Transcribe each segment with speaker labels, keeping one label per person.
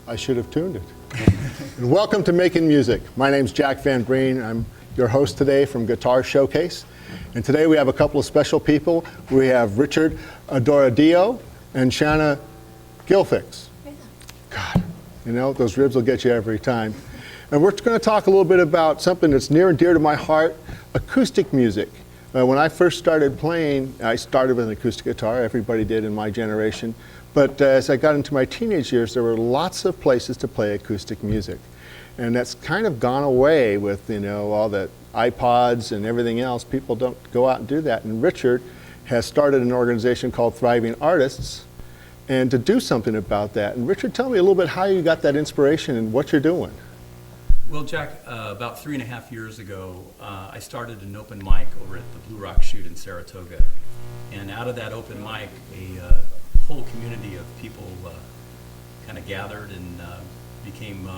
Speaker 1: I should have tuned it. And welcome to Making Music. My name's Jack Van Breen. I'm your host today from Guitar Showcase. And today we have a couple of special people. We have Richard Adoradio and Shanna Gilfix. God, you know, those ribs will get you every time. And we're going to talk a little bit about something that's near and dear to my heart, acoustic music. When I first started playing, I started with an acoustic guitar. Everybody did in my generation. But as I got into my teenage years, there were lots of places to play acoustic music. And that's kind of gone away with, you know, all the iPods and everything else. People don't go out and do that. And Richard has started an organization called Thriving Artists, and to do something about that. And Richard, tell me a little bit how you got that inspiration and what you're doing.
Speaker 2: Well, Jack, about 3.5 years ago, I started an open mic over at the Blue Rock Shoot in Saratoga. And out of that open mic, a whole community of people kind of gathered and became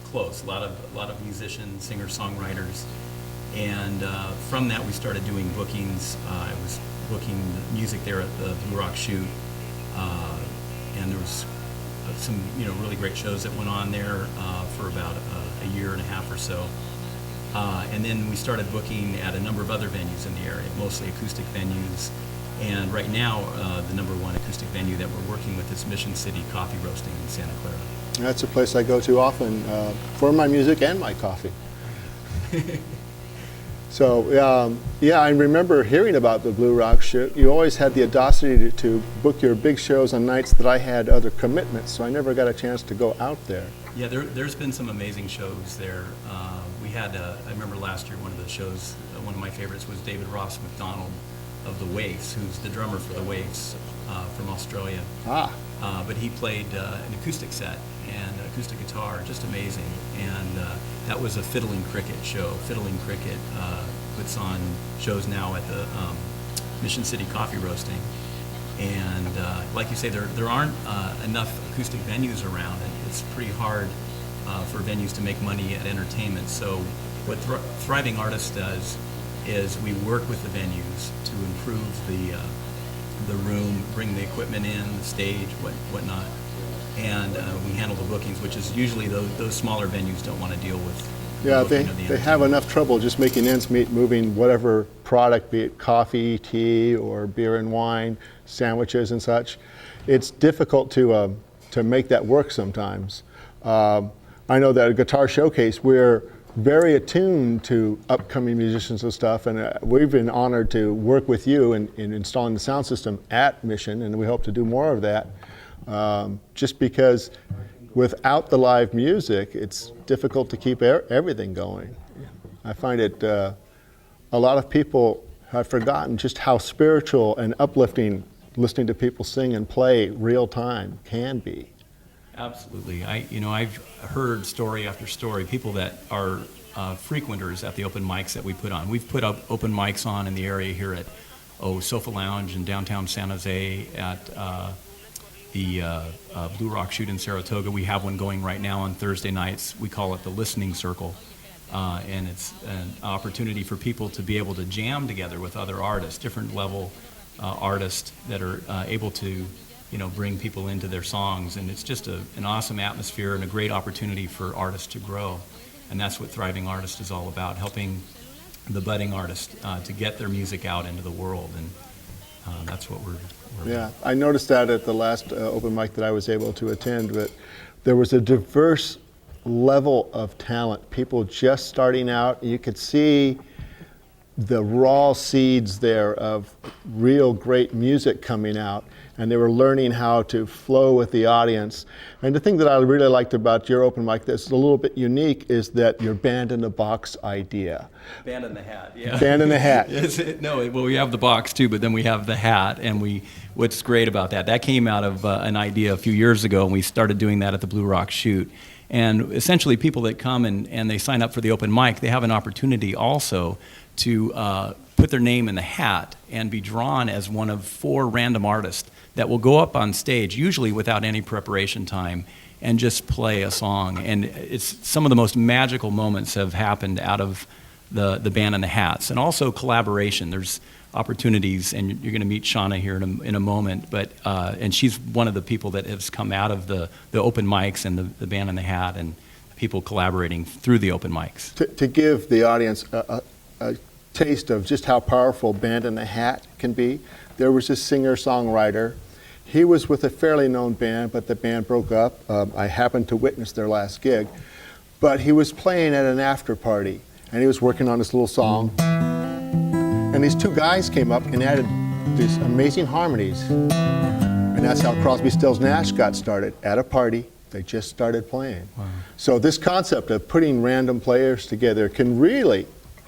Speaker 2: close. A lot of musicians, singers, songwriters, and from that we started doing bookings. I was booking music there at the Blue Rock Shoot, and there was some really great shows that went on there for about a year and a half or so. And then we started booking at a number of other venues in the area, mostly acoustic venues. And right now, the #1 acoustic venue that we're working with is Mission City Coffee Roasting in Santa Clara.
Speaker 1: That's a place I go to often for my music and my coffee. So, yeah, I remember hearing about the Blue Rock Shoot. You always had the audacity to book your big shows on nights that I had other commitments, so I never got a chance to go out there.
Speaker 2: Yeah, there's been some amazing shows there. We had, I remember last year, one of the shows, one of my favorites was David Ross McDonald of the Waifs, who's the drummer for the Waifs from Australia. But he played an acoustic set and an acoustic guitar, just amazing. And that was a Fiddling Cricket show. Fiddling Cricket puts on shows now at the Mission City Coffee Roasting. And like you say, there aren't enough acoustic venues around, and it's pretty hard for venues to make money at entertainment. So what Thriving Artists does is we work with the venues to improve the room, bring the equipment in, the stage, whatnot, and we handle the bookings, which is usually those smaller venues don't want to deal with.
Speaker 1: Yeah, they have enough trouble just making ends meet, moving whatever product, be it coffee, tea, or beer and wine, sandwiches and such. It's difficult to make that work sometimes. I know that at Guitar Showcase, we're very attuned to upcoming musicians and stuff, and we've been honored to work with you in installing the sound system at Mission, and we hope to do more of that, just because without the live music, it's difficult to keep everything going. I find it, a lot of people have forgotten just how spiritual and uplifting listening to people sing and play real time can be.
Speaker 2: Absolutely. I've heard story after story, people that are frequenters at the open mics that we put on. We've put up open mics on in the area here at Sofa Lounge in downtown San Jose, at the Blue Rock Shoot in Saratoga. We have one going right now on Thursday nights. We call it the Listening Circle. And it's an opportunity for people to be able to jam together with other artists, different level artists that are able to bring people into their songs, and it's just an awesome atmosphere and a great opportunity for artists to grow. And that's what Thriving Artists is all about, helping the budding artists to get their music out into the world, and that's what we're
Speaker 1: Yeah, I noticed that at the last open mic that I was able to attend, but there was a diverse level of talent, people just starting out. You could see the raw seeds there of real great music coming out, and they were learning how to flow with the audience. And the thing that I really liked about your open mic that's a little bit unique is that your band in the box idea.
Speaker 2: Band in the hat, yeah.
Speaker 1: Band in the hat.
Speaker 2: Well, we have the box too, but then we have the hat, and what's great about that came out of an idea a few years ago, and we started doing that at the Blue Rock Shoot. And essentially people that come and they sign up for the open mic, they have an opportunity also to put their name in the hat and be drawn as one of 4 random artists that will go up on stage, usually without any preparation time, and just play a song. And it's some of the most magical moments have happened out of the band in the hats. And also collaboration. There's opportunities, and you're going to meet Shanna here in a moment, but and she's one of the people that has come out of the open mics and the band in the hat and people collaborating through the open mics.
Speaker 1: To give the audience a taste of just how powerful Band in the Hat can be, there was a singer-songwriter. He was with a fairly known band, but the band broke up. I happened to witness their last gig, but he was playing at an after party, and he was working on this little song. And these 2 guys came up and added these amazing harmonies. And that's how Crosby, Stills, Nash got started, at a party. They just started playing. Wow. So this concept of putting random players together can really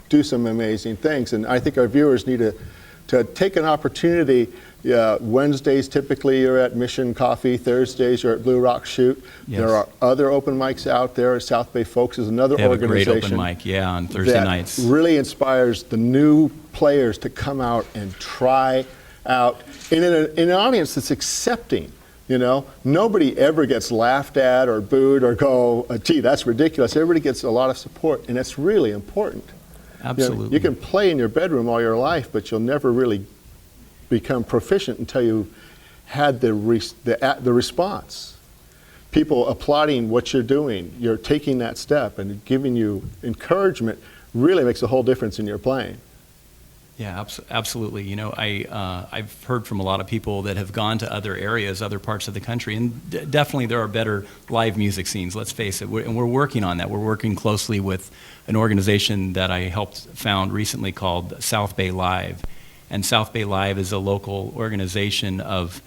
Speaker 1: do some amazing things. And I think our viewers need to take an opportunity. Wednesdays, typically, you're at Mission Coffee. Thursdays, you're at Blue Rock Shoot. Yes. There are other open mics out there. South Bay Folks is another organization.
Speaker 2: They have a great open mic, yeah, on Thursday nights.
Speaker 1: Really inspires the new players to come out and try out in an audience that's accepting. You know, nobody ever gets laughed at or booed or go, gee, that's ridiculous. Everybody gets a lot of support, and it's really important.
Speaker 2: Absolutely.
Speaker 1: You know, you can play in your bedroom all your life, but you'll never really become proficient until you had the response. People applauding what you're doing, you're taking that step and giving you encouragement really makes a whole difference in your playing.
Speaker 2: Yeah, absolutely. You know, I've heard from a lot of people that have gone to other areas, other parts of the country, and definitely there are better live music scenes, let's face it, and we're working on that. We're working closely with an organization that I helped found recently called South Bay Live. And South Bay Live is a local organization of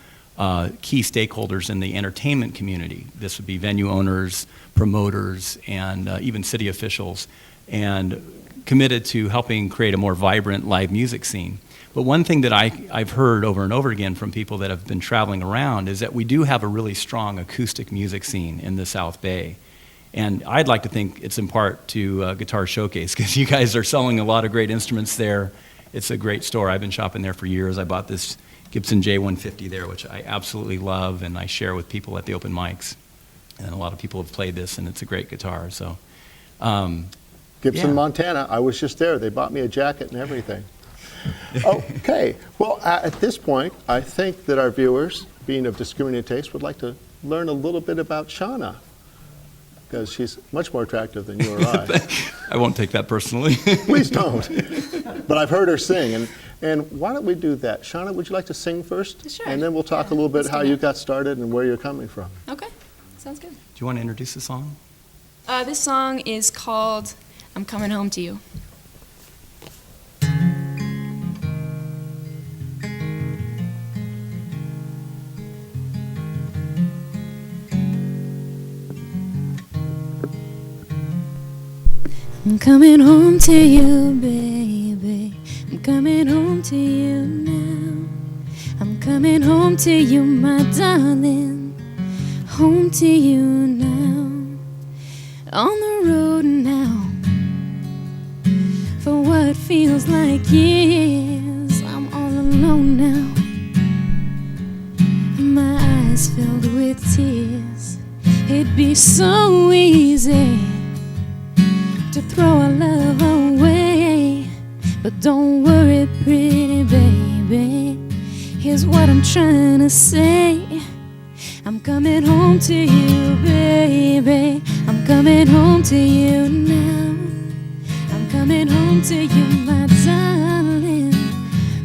Speaker 2: key stakeholders in the entertainment community. This would be venue owners, promoters, and even city officials, and committed to helping create a more vibrant live music scene. But one thing that I've heard over and over again from people that have been traveling around is that we do have a really strong acoustic music scene in the South Bay. And I'd like to think it's in part to Guitar Showcase, because you guys are selling a lot of great instruments there. It's a great store. I've been shopping there for years. I bought this Gibson J150 there, which I absolutely love, and I share with people at the open mics. And a lot of people have played this, and it's a great guitar. So,
Speaker 1: Gibson,
Speaker 2: yeah.
Speaker 1: Montana. I was just there. They bought me a jacket and everything. Okay. Well, at this point, I think that our viewers, being of discriminating taste, would like to learn a little bit about Shanna, because she's much more attractive than you or I.
Speaker 2: I won't take that personally.
Speaker 1: Please don't. But I've heard her sing, and why don't we do that? Shanna, would you like to sing first?
Speaker 3: Sure.
Speaker 1: And then we'll talk a little bit how you got started and where you're coming from.
Speaker 3: Okay, sounds good.
Speaker 2: Do you want to introduce the song?
Speaker 3: This song is called I'm Coming Home to You. I'm coming home to you, baby. I'm coming home to you now. I'm coming home to you, my darling. Home to you now. On the road now. For what feels like years, I'm all alone now. My eyes filled with tears. It'd be so easy to throw our love away, but don't worry, pretty baby. Here's what I'm trying to say. I'm coming home to you, baby. I'm coming home to you now. I'm coming home to you, my darling.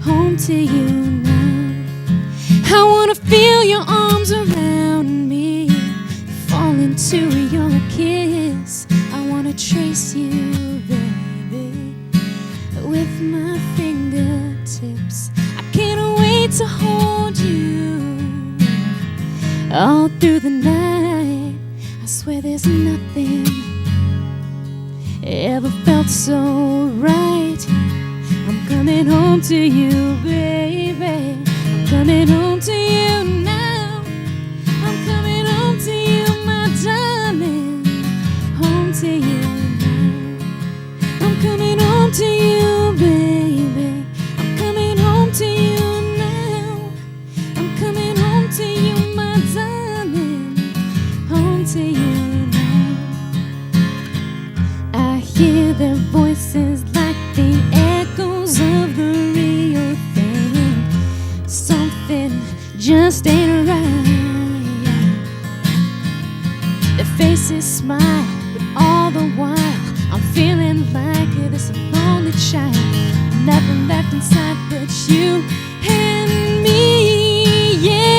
Speaker 3: Home to you now. I wanna feel your arms around me, fall into your kiss. to hold you all through the night. I swear there's nothing ever felt so right. I'm coming home to you, baby. I'm coming home to you now. I'm coming home to you, my darling. Home to you now. I'm coming home to you, baby. I'm coming home to you now. I'm coming home to you, my darling. Home to you now. I hear their voices like the echoes of the real thing. Something just ain't right. Their faces smile, but all the while I'm feeling like this lonely child. Nothing left inside but you and me, yeah.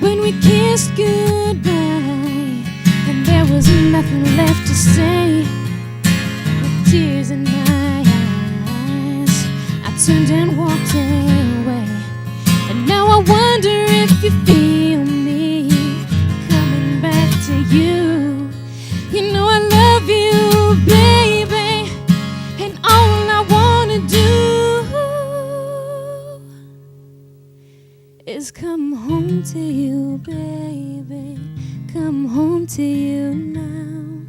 Speaker 3: When we kissed goodbye and there was nothing left to say, with tears in my eyes, I turned and walked away. And now I wonder if you feel me coming back to you. You know I love you, baby, and all I wanna do is come home to you, baby. Come home to you now.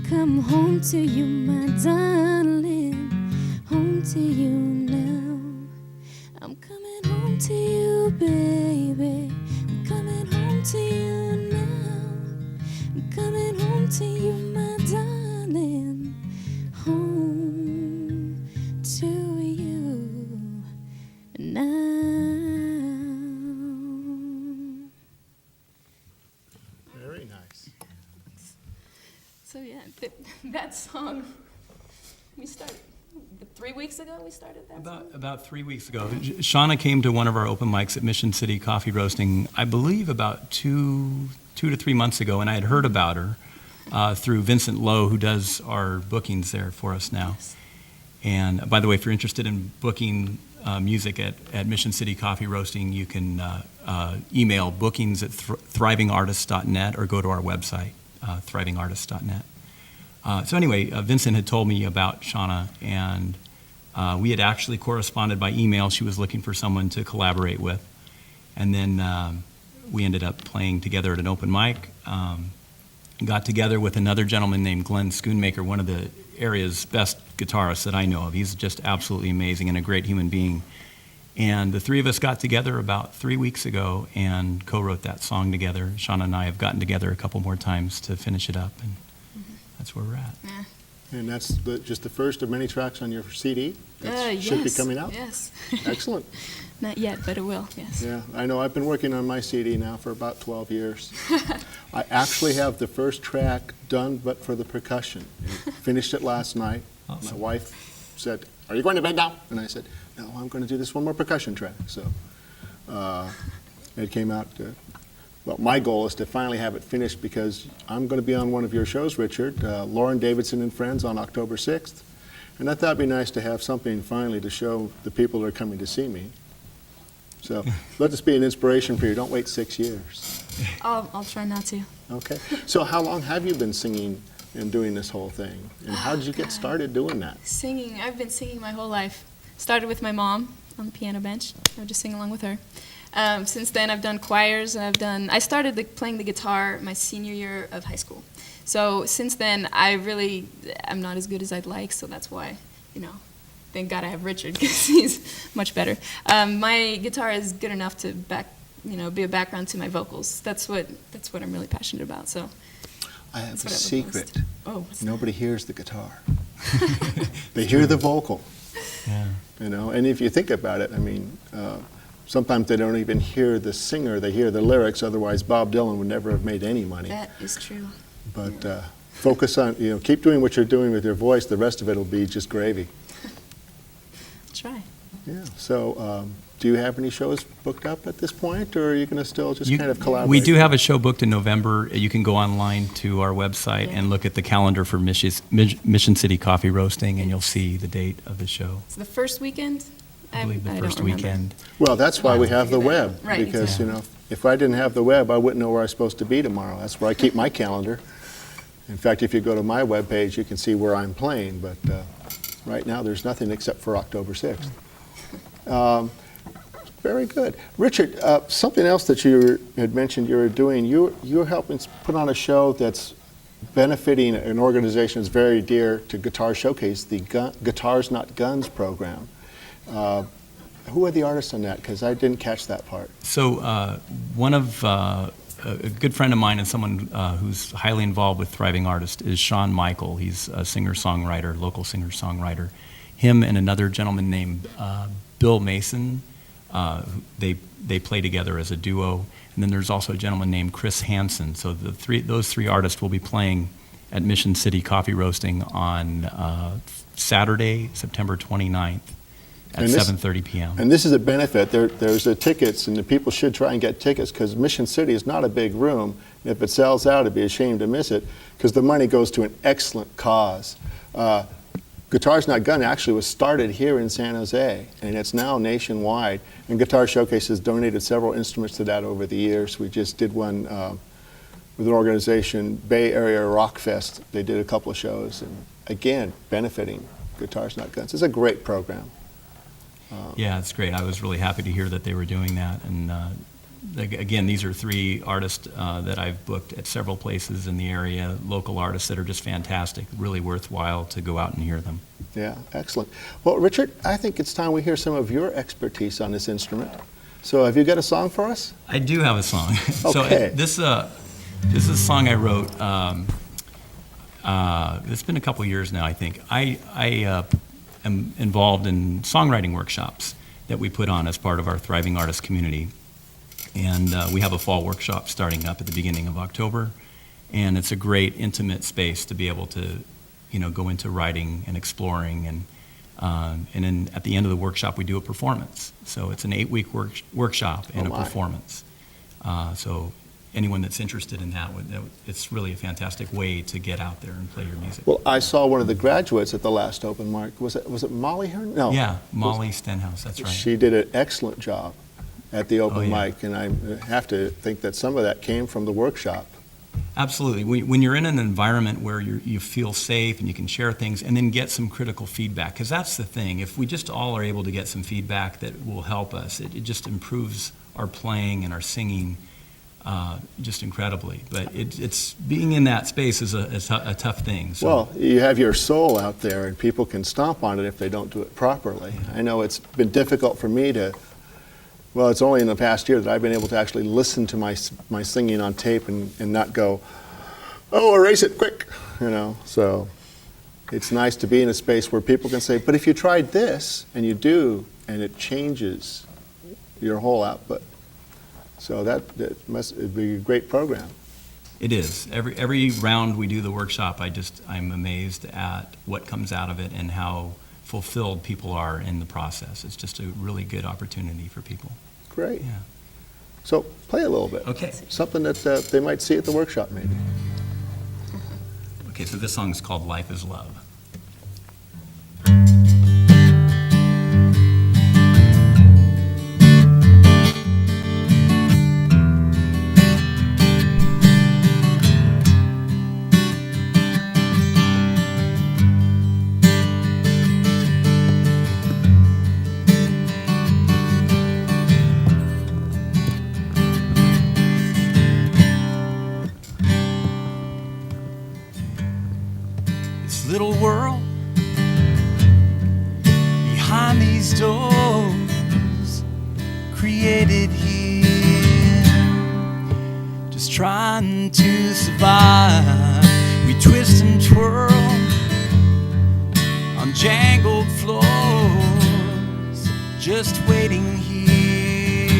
Speaker 3: Come home to you, my darling. Home to you now. I'm coming home to you, baby. I'm coming home to you now. I'm coming home to you, my darling. Home to you now.
Speaker 1: Very nice.
Speaker 3: So yeah, that song, we started 3 weeks ago. We started that song.
Speaker 2: About 3 weeks ago, Shanna came to one of our open mics at Mission City Coffee Roasting, I believe about two to 3 months ago, and I had heard about her through Vincent Lowe, who does our bookings there for us now.
Speaker 3: Yes.
Speaker 2: And by the way, if you're interested in booking music at Mission City Coffee Roasting, you can email bookings at thrivingartists.net or go to our website, thrivingartists.net. So anyway, Vincent had told me about Shanna, and we had actually corresponded by email. She was looking for someone to collaborate with. And then we ended up playing together at an open mic. Got together with another gentleman named Glenn Schoonmaker, one of the area's best guitarists that I know of. He's just absolutely amazing and a great human being. And the three of us got together about 3 weeks ago and co-wrote that song together. Shanna and I have gotten together a couple more times to finish it up, and that's where we're at.
Speaker 3: Yeah.
Speaker 1: And that's just the first of many tracks on your CD that should be
Speaker 3: Yes,
Speaker 1: coming out?
Speaker 3: Yes.
Speaker 1: Excellent.
Speaker 3: Not yet, but it will, yes.
Speaker 1: Yeah, I know. I've been working on my CD now for about 12 years. I actually have the first track done, but for the percussion. Finished it last night.
Speaker 2: Awesome.
Speaker 1: My wife said, "Are you going to bed now?" And I said, "No, I'm going to do this one more percussion track." So it came out. Well, my goal is to finally have it finished because I'm going to be on one of your shows, Richard, Lauren Davidson and Friends on October 6th. And I thought it'd be nice to have something finally to show the people that are coming to see me. So let this be an inspiration for you. Don't wait 6 years.
Speaker 3: I'll try not to.
Speaker 1: Okay. So how long have you been singing and doing this whole thing? And how did you get started doing that?
Speaker 3: Singing, I've been singing my whole life. Started with my mom on the piano bench. I would just sing along with her. Since then, I've done choirs. I started playing the guitar my senior year of high school. So since then, I'm not as good as I'd like. So that's why, thank God I have Richard because he's much better. My guitar is good enough to be a background to my vocals. That's what I'm really passionate about. So
Speaker 1: I have a
Speaker 3: what I love
Speaker 1: secret.
Speaker 3: most. Oh, what's
Speaker 1: Nobody hears the guitar. They hear the vocal.
Speaker 2: Yeah.
Speaker 1: And if you think about it, sometimes they don't even hear the singer, they hear the lyrics, otherwise Bob Dylan would never have made any money.
Speaker 3: That is true.
Speaker 1: But focus on, keep doing what you're doing with your voice, the rest of it will be just gravy.
Speaker 3: Try.
Speaker 1: Yeah, so do you have any shows booked up at this point, or are you going to still just kind of collaborate?
Speaker 2: We do have a show booked in November. You can go online to our website and look at the calendar for Mission City Coffee Roasting, and you'll see the date of the show.
Speaker 3: It's the first weekend?
Speaker 2: I believe the
Speaker 3: don't
Speaker 2: first
Speaker 3: remember.
Speaker 2: weekend.
Speaker 1: Well, that's why we have the web.
Speaker 3: Right,
Speaker 1: Because,
Speaker 3: exactly.
Speaker 1: if I didn't have the web, I wouldn't know where I'm supposed to be tomorrow. That's where I keep my calendar. In fact, if you go to my webpage, you can see where I'm playing, but right now there's nothing except for October 6th. Very good. Richard, something else that you had mentioned you were doing, you're helping put on a show that's benefiting an organization that's very dear to Guitar Showcase, the Guitars Not Guns program. Who are the artists on that? Because I didn't catch that part.
Speaker 2: So one of a good friend of mine and someone who's highly involved with Thriving Artist is Shawn Michael. He's a singer-songwriter, local singer-songwriter. Him and another gentleman named Bill Mason, they play together as a duo. And then there's also a gentleman named Chris Hansen. So those three artists will be playing at Mission City Coffee Roasting on Saturday, September 29th at 7:30 p.m.
Speaker 1: And this is a benefit. There's the tickets, and the people should try and get tickets because Mission City is not a big room. If it sells out, it'd be a shame to miss it because the money goes to an excellent cause. Guitars Not Gun actually was started here in San Jose, and it's now nationwide. And Guitar Showcase has donated several instruments to that over the years. We just did one with an organization, Bay Area Rock Fest. They did a couple of shows, and again, benefiting Guitars Not Guns. It's a great program.
Speaker 2: Yeah, it's great. I was really happy to hear that they were doing that. And again, these are three artists that I've booked at several places in the area, local artists that are just fantastic, really worthwhile to go out and hear them.
Speaker 1: Yeah, excellent. Well, Richard, I think it's time we hear some of your expertise on this instrument. So have you got a song for us?
Speaker 2: I do have a song.
Speaker 1: Okay.
Speaker 2: So this is a song I wrote. It's been a couple years now, I think. I am involved in songwriting workshops that we put on as part of our Thriving Artist community. And we have a fall workshop starting up at the beginning of October. And it's a great intimate space to be able to, go into writing and exploring. And then at the end of the workshop, we do a performance. So it's an 8-week workshop and a performance. So anyone that's interested in that, it's really a fantastic way to get out there and play your music.
Speaker 1: Well, I saw one of the graduates at the last open mic. Was it Molly Hearn? No.
Speaker 2: Yeah, Molly Stenhouse, that's right.
Speaker 1: She did an excellent job at the open mic, and I have to think that some of that came from the workshop.
Speaker 2: Absolutely. When you're in an environment where you feel safe and you can share things and then get some critical feedback, because that's the thing. If we just all are able to get some feedback that will help us, it just improves our playing and our singing just incredibly. But it's being in that space is a tough thing. So.
Speaker 1: Well, you have your soul out there, and people can stomp on it if they don't do it properly. I know it's been difficult for me to. Well, it's only in the past year that I've been able to actually listen to my singing on tape and not go, oh, erase it quick, So it's nice to be in a space where people can say, but if you tried this, and you do, and it changes your whole output. So it'd be a great program.
Speaker 2: It is. Every round we do the workshop, I'm amazed at what comes out of it and how fulfilled people are in the process. It's just a really good opportunity for people.
Speaker 1: Great.
Speaker 2: Yeah.
Speaker 1: So play a little bit.
Speaker 2: Okay.
Speaker 1: Something that they might see at the workshop, maybe.
Speaker 2: Okay, so this song is called Life is Love. Little world behind these doors created here, just trying to survive. We twist and twirl on jangled floors, just waiting here.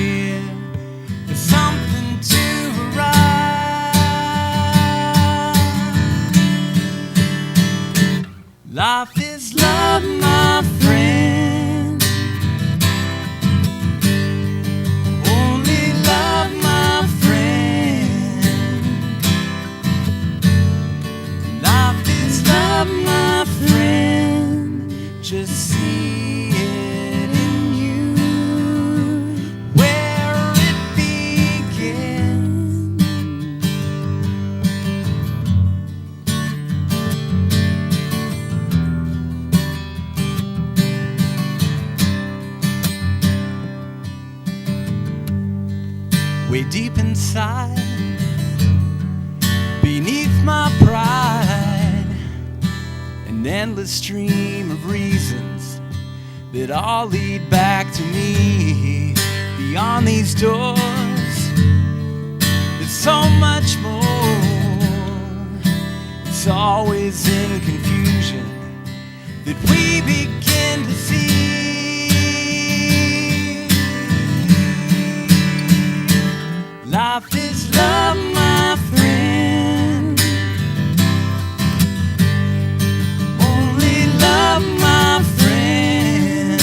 Speaker 4: way deep inside, beneath my pride, an endless stream of reasons that all lead back to me. Beyond these doors, there's so much more. It's always in confusion that we begin to see. Life is love, my friend. Only love, my friend.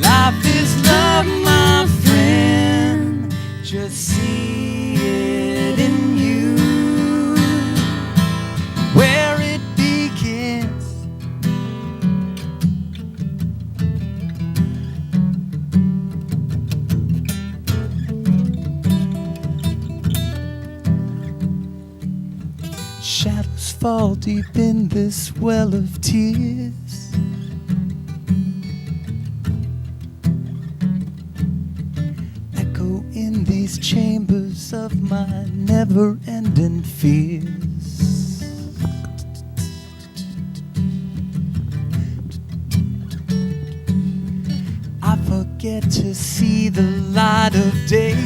Speaker 4: Life is love, my friend. Just see it in you, where it begins. Shadows fall deep in this well of tears. Echo in these chambers of my never-ending fears. I forget to see the light of day.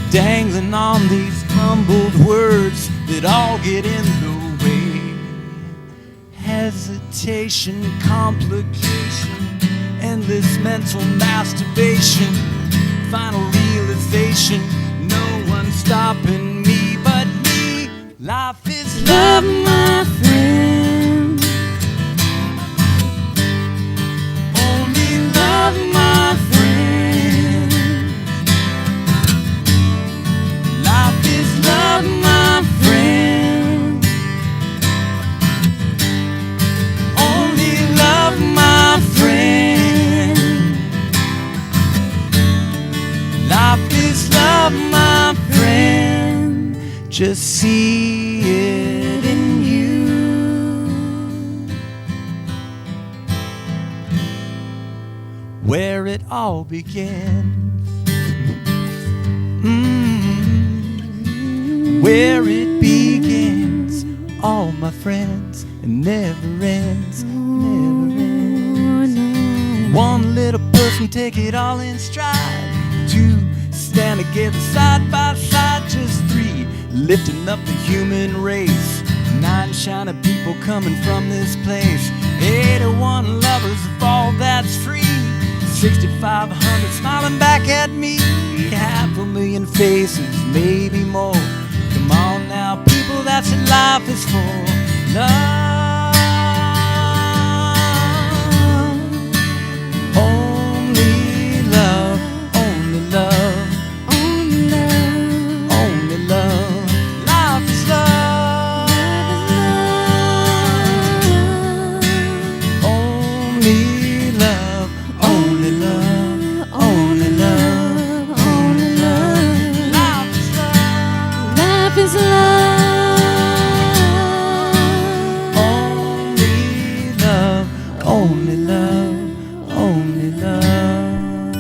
Speaker 4: Dangling on these humbled words that all get in the way. Hesitation, complication, endless mental masturbation, final realization, no one's stopping me but me. Life is love, my friend. Only love, my friend. Life is love, my friend. Only love, my friend. Life is love, my friend. Just see it in you, where it all begins. Where it begins, all my friends, and never ends, never ends. One little person, take it all in stride. Two, stand together side by side. Just three, lifting up the human race. 9 shining people coming from this place. 81 lovers of all that's free. 6,500 smiling back at me. 500,000 faces, maybe more. Come on now, people, that's what life is for. Love, only love, only love, only love, only love. Life is love, only love, only love, only love, only love. Life is love.
Speaker 3: Life is love.
Speaker 4: Only love, only love.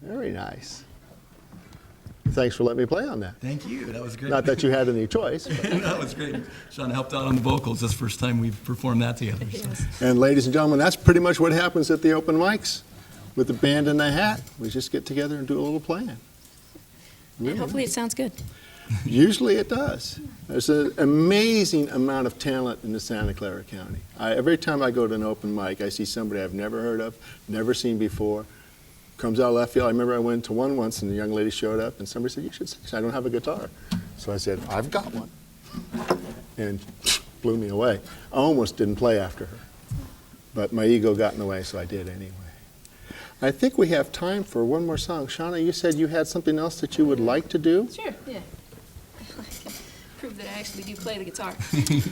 Speaker 1: Very nice. Thanks for letting me play on that.
Speaker 2: Thank you. That was great.
Speaker 1: Not that you had any choice. But.
Speaker 2: That was great. Sean helped out on the vocals. This is the first time we've performed that together. So.
Speaker 1: And ladies and gentlemen, that's pretty much what happens at the open mics with the band in the hat. We just get together and do a little playing.
Speaker 3: And hopefully it sounds good.
Speaker 1: Usually it does. There's an amazing amount of talent in the Santa Clara County. Every time I go to an open mic, I see somebody I've never heard of, never seen before, comes out of left field. I remember I went to one once and the young lady showed up and somebody said, "You should sing." I don't have a guitar. So I said, "I've got one." And blew me away. I almost didn't play after her. But my ego got in the way, so I did anyway. I think we have time for one more song. Shanna, you said you had something else that you would like to do?
Speaker 3: Sure, yeah. I can prove that I actually do play the guitar.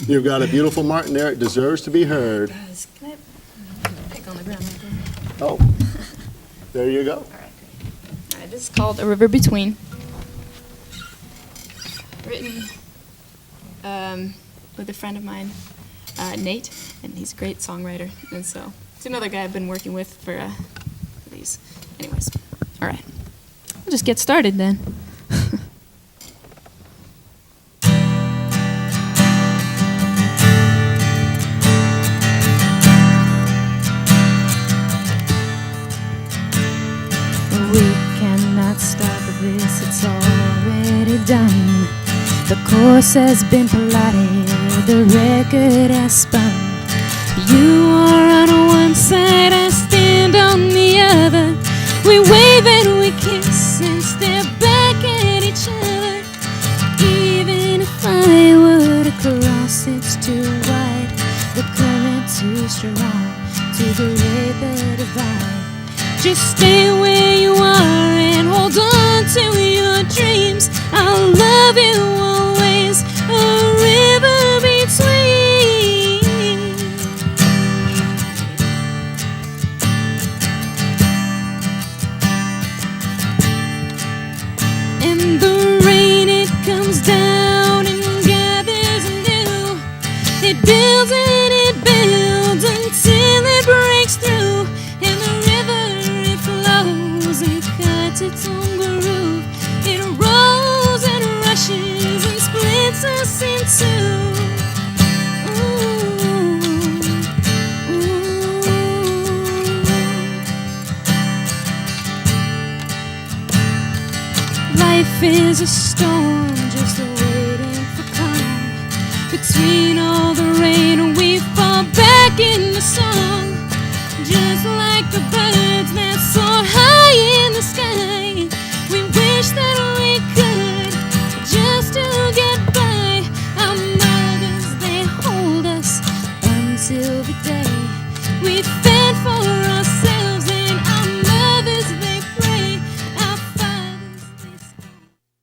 Speaker 1: You've got a beautiful Martin there. It deserves to be heard.
Speaker 3: Guys, can I pick on the ground right there?
Speaker 1: Oh, there you go.
Speaker 3: All right, great. All right, this is called A River Between.
Speaker 5: written with a friend of mine, Nate, and he's a great songwriter. And so it's another guy I've been working with for these. Anyways, all right. We'll just get started then.
Speaker 3: We cannot stop this, it's already done. The course has been plotted, the record has spun. You are on one side, I stand on the other. We wave and we kiss and stare back at each other. Even if I were to cross, it's too wide. The current too strong to break the divide. Just stay where you are and hold on to your dreams. I'll love you always, a river between. And the rain, it comes down and gathers anew. It builds and it builds until it breaks through. And the river, it flows and cuts its own groove. It rolls and rushes and splits us in two. Life is a storm just waiting for calm. Between all the rain, we fall back into song. Just like the birds that soar high in the sky.